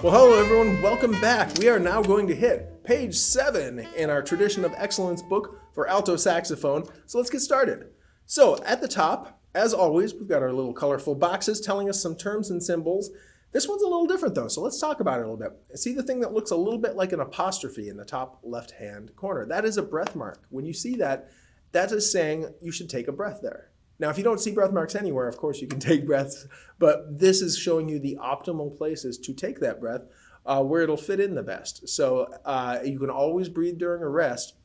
Well, hello everyone, welcome back. We are now going to hit page 7 in our Tradition of Excellence book for alto saxophone. So let's get started. So at the top, as always, we've got our little colorful boxes telling us some terms and symbols. This one's a little different though, so let's talk about it a little bit. See the thing that looks a little bit like an apostrophe in the top left-hand corner? That is a breath mark. When you see that, that is saying you should take a breath there. Now, if you don't see breath marks anywhere, of course you can take breaths, but this is showing you the optimal places to take that breath where it'll fit in the best. So you can always breathe during a rest,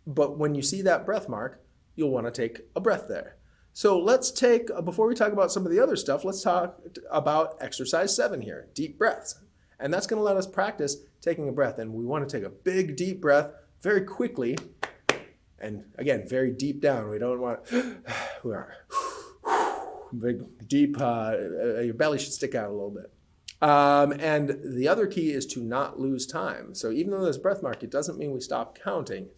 but when you see that breath mark, you'll want to take a breath there. So let's take, before we talk about some of the other stuff, let's talk about exercise 7 here, deep breaths. And that's going to let us practice taking a breath. And we want to take a big, deep breath very quickly. And again, very deep down. We don't want big, deep, your belly should stick out a little bit. And the other key is to not lose time. So even though there's breath mark, it doesn't mean we stop counting.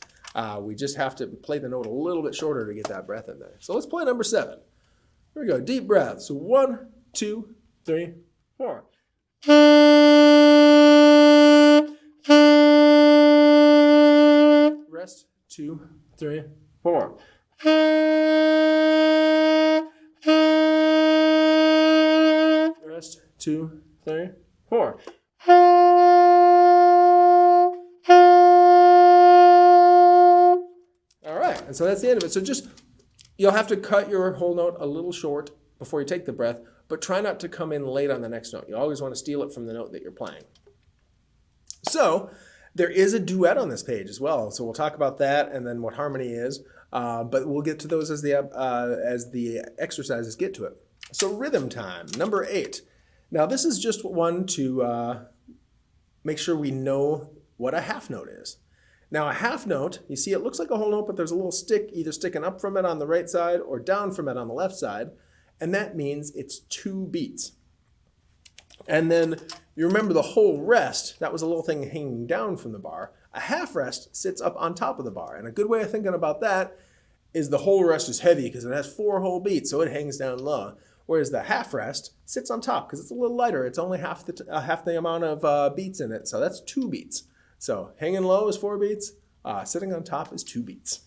We just have to play the note a little bit shorter to get that breath in there. So let's play number 7. Here we go, deep breath. So 1, 2, 3, 4. Rest, 2, 3, 4. Rest, 2, 3, 4. All right, and so that's the end of it. So just, you'll have to cut your whole note a little short before you take the breath, but try not to come in late on the next note. You always want to steal it from the note that you're playing. So there is a duet on this page as well, so we'll talk about that and then what harmony is, but we'll get to those as the exercises get to it. So rhythm time, number 8. Now this is just one to make sure we know what a half note is. Now a half note, you see it looks like a whole note, but there's a little stick either sticking up from it on the right side or down from it on the left side, and that means it's 2 beats. And then you remember the whole rest, that was a little thing hanging down from the bar. A half rest sits up on top of the bar. And a good way of thinking about that is the whole rest is heavy because it has 4 whole beats, so it hangs down low. Whereas the half rest sits on top because it's a little lighter. It's only half the amount of beats in it, so that's 2 beats. So hanging low is 4 beats, sitting on top is 2 beats.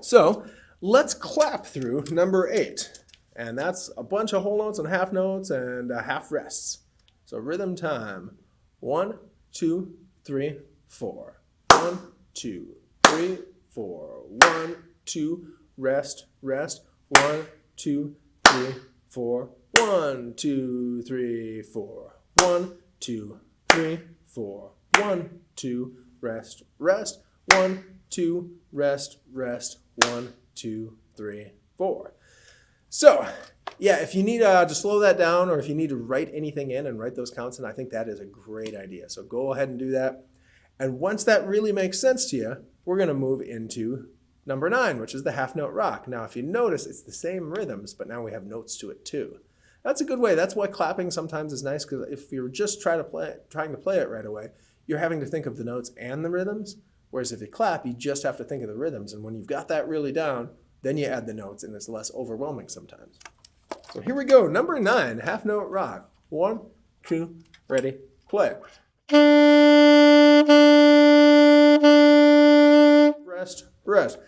So let's clap through number 8. And that's a bunch of whole notes and half notes and half rests. So rhythm time, 1, 2, 3, 4. 1, 2, 3, 4. 1, 2, rest, rest. 1, 2, 3, 4. 1, 2, 3, 4. 1, 2, 3, 4. 1, 2, rest, rest. 1, 2, rest, rest. 1, 2, 3, 4. So, yeah, if you need to slow that down or if you need to write anything in and write those counts in, I think that is a great idea. So go ahead and do that. And once that really makes sense to you, we're going to move into number 9, which is the half note rock. Now, if you notice, it's the same rhythms, but now we have notes to it too. That's a good way. That's why clapping sometimes is nice, because if you're just trying to play it right away, you're having to think of the notes and the rhythms. Whereas if you clap, you just have to think of the rhythms. And when you've got that really down, then you add the notes, and it's less overwhelming sometimes. So here we go, number 9, half note rock. 1, 2, ready, play. Rest, rest.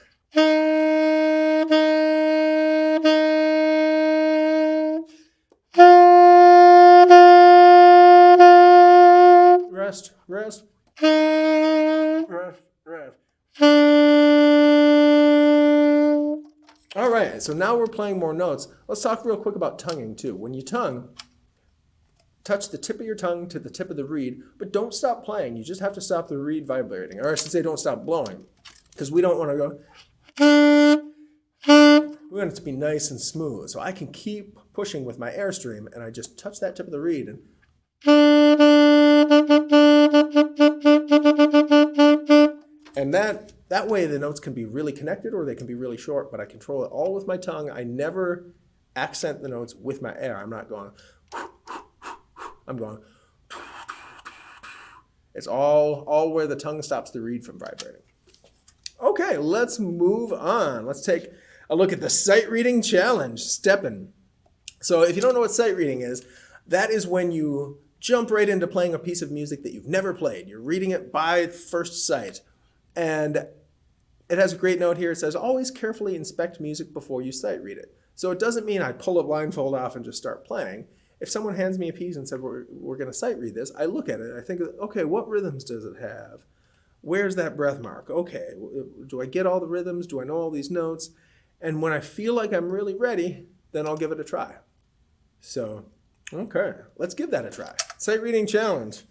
Rest, rest. Rest, rest. All right, so now we're playing more notes. Let's talk real quick about tonguing too. When you tongue, touch the tip of your tongue to the tip of the reed, but don't stop playing. You just have to stop the reed vibrating. Or I should say don't stop blowing, because we don't want to go. We want it to be nice and smooth. So I can keep pushing with my airstream, and I just touch that tip of the reed. And that way the notes can be really connected or they can be really short, but I control it all with my tongue. I never accent the notes with my air. I'm not going, I'm going. It's all where the tongue stops the reed from vibrating. Okay, let's move on. Let's take a look at the sight reading challenge, stepping. So if you don't know what sight reading is, that is when you jump right into playing a piece of music that you've never played. You're reading it by first sight. And it has a great note here. It says, always carefully inspect music before you sight read it. So it doesn't mean I pull a blindfold off and just start playing. If someone hands me a piece and said, we're going to sight read this, I look at it. I think, okay, what rhythms does it have? Where's that breath mark? Okay, do I get all the rhythms? Do I know all these notes? And when I feel like I'm really ready, then I'll give it a try. So, okay, let's give that a try. Sight reading challenge.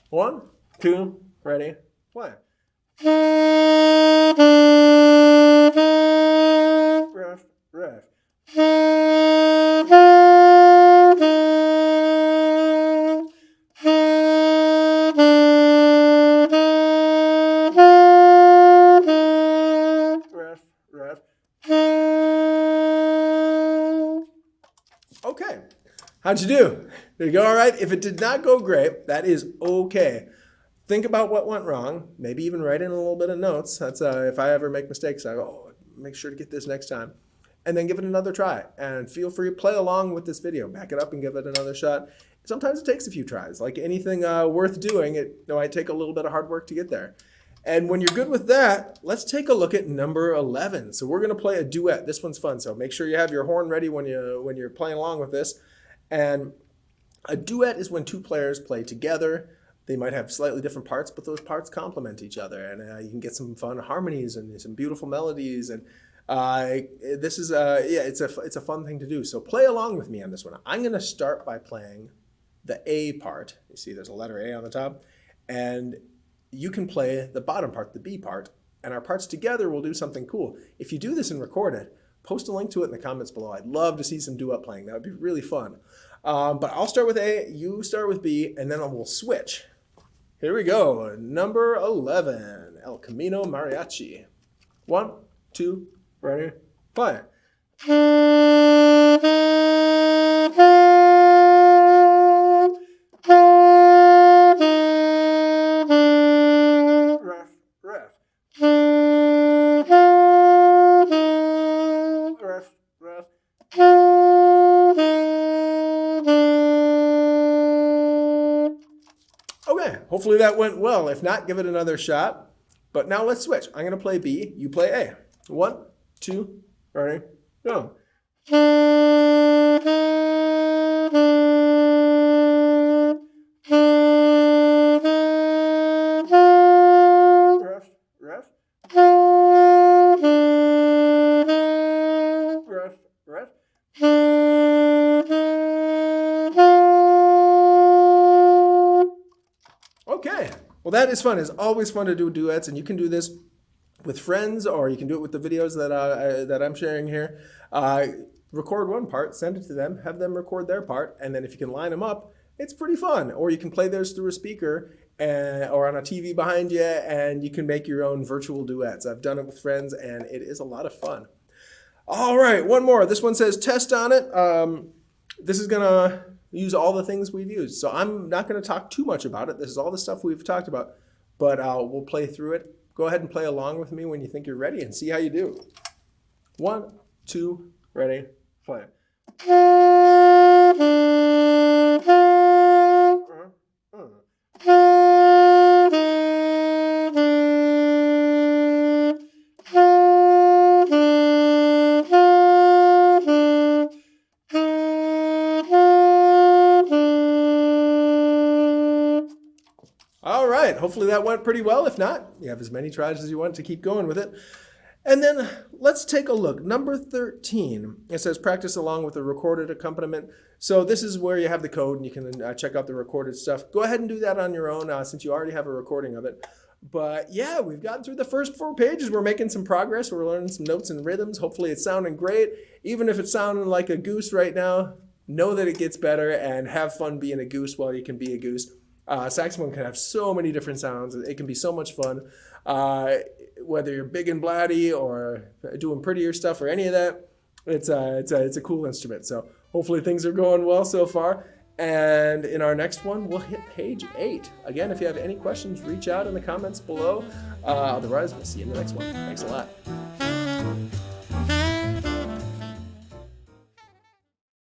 1, 2, ready, play. Ref, ref. Okay, how'd you do? Did you go all right? If it did not go great, that is okay. Think about what went wrong. Maybe even write in a little bit of notes. That's if I ever make mistakes, I go, oh, make sure to get this next time. And then give it another try. And feel free to play along with this video. Back it up and give it another shot. Sometimes it takes a few tries. Like anything worth doing, it might take a little bit of hard work to get there. And when you're good with that, let's take a look at number 11. So we're going to play a duet. This one's fun, so make sure you have your horn ready when you're playing along with this. And a duet is when two players play together. They might have slightly different parts, but those parts complement each other, and you can get some fun harmonies and some beautiful melodies. And this is it's a fun thing to do. So play along with me on this one. I'm going to start by playing the A part. You see, there's a letter A on the top, and you can play the bottom part, the B part, and our parts together will do something cool. If you do this and record it, post a link to it in the comments below. I'd love to see some duet playing. That would be really fun. But I'll start with A, you start with B, and then we'll switch. Here we go. Number 11, El Camino Mariachi. 1, 2, ready, play. Okay, hopefully that went well. If not, give it another shot. But now let's switch. I'm going to play B, you play A. 1, 2, ready, go. Ref. Okay, well that is fun. It's always fun to do duets, and you can do this with friends, or you can do it with the videos that I'm sharing here. Record one part, send it to them, have them record their part, and then if you can line them up, it's pretty fun. Or you can play theirs through a speaker or on a TV behind you, and you can make your own virtual duets. I've done it with friends, and it is a lot of fun. All right, one more. This one says test on it. This is going to use all the things we've used. So I'm not going to talk too much about it. This is all the stuff we've talked about, but we'll play through it. Go ahead and play along with me when you think you're ready and see how you do. 1, 2, ready, play. All right, hopefully that went pretty well. If not, you have as many tries as you want to keep going with it. And then let's take a look. Number 13, it says practice along with the recorded accompaniment. So this is where you have the code and you can check out the recorded stuff. Go ahead and do that on your own since you already have a recording of it. But yeah, we've gotten through the first 4 pages. We're making some progress. We're learning some notes and rhythms. Hopefully it's sounding great. Even if it's sounding like a goose right now, know that it gets better and have fun being a goose while you can be a goose. Saxophone can have so many different sounds. It can be so much fun. Whether you're big and blatty or doing prettier stuff or any of that, it's a cool instrument. So hopefully things are going well so far. And in our next one, we'll hit page 8. Again, if you have any questions, reach out in the comments below. Otherwise, we'll see you in the next one. Thanks a lot.